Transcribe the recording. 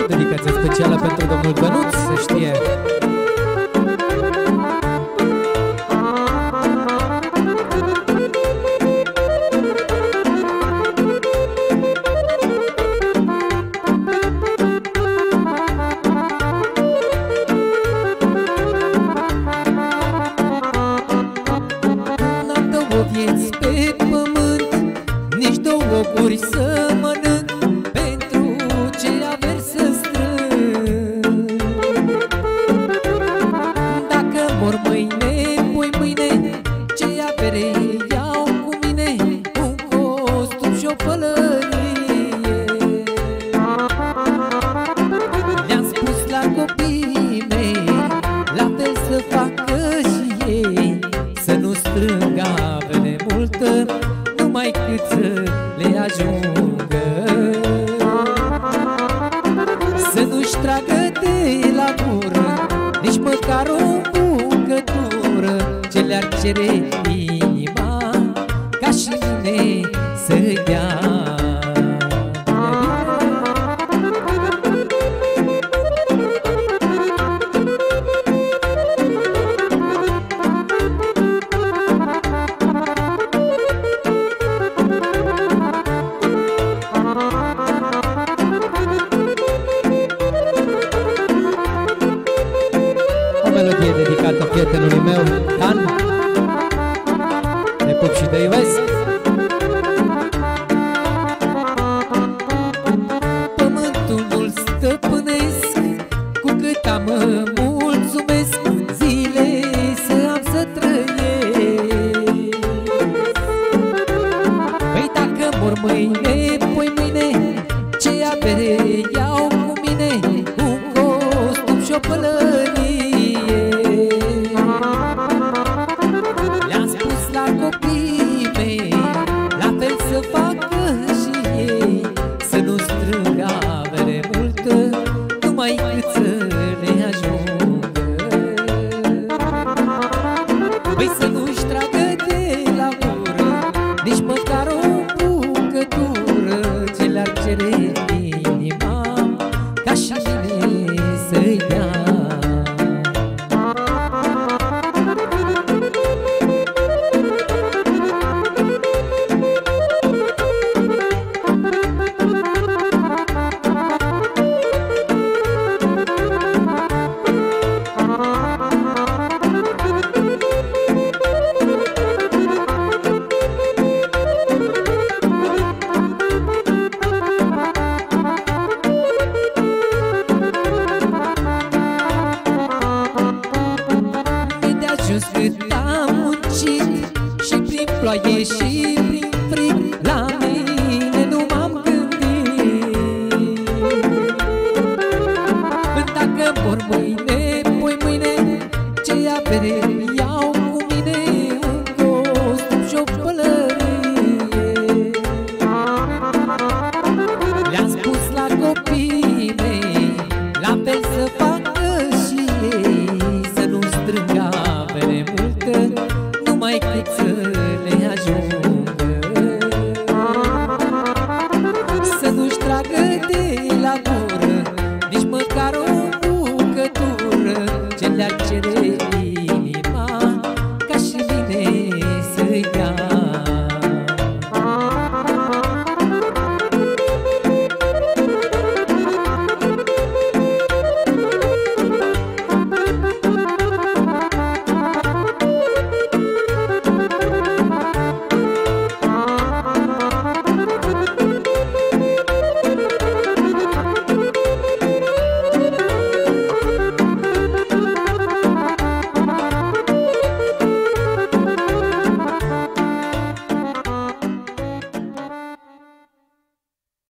Dedicație specială pentru domnul Bănuț, se știe. N-am două vieți pe pământ, nici două guri să mănânc, pentru ce averi să strâng. Dacă mor mâine, pui mâine, ce avere iau cu mine, un costum și o pălărie. Le-am spus la copiii mei, la fel să facă și ei, să nu strâng avere multă, numai cât să le ajungă. Să nu-și tragă de la gură nici măcar o bucătură, ce le-ar cere inima, ca și mine să-i dea. O melodie dedicată prietenului meu, Dan. Te pup și te iubesc. Pământul nu-l stăpânesc, cu cât am mă mulțumesc, zile să am să trăiesc. Păi dacă mor mâine, pui mâine, ce avere iau cu mine, un costum și o pălărie. Le-am spus la copiii mei, la fel să facă și ei, să nu strâng avere multă, numai cât să le ajungă. Păi să nu-și tragă de la gură nici măcar o bucătură, ce le-ar cere inima, ca și mine să-i dea. Just cât am muncit, și prin ploaie și prin frig, la mine nu m-am gândit. Dacă mor mâine, pui mâine, ce avere iau cu mine, un costum și o pălărie. Le-am spus la copiii mei, la fel să facă și ei, să nu strâng avere multă, numai cât să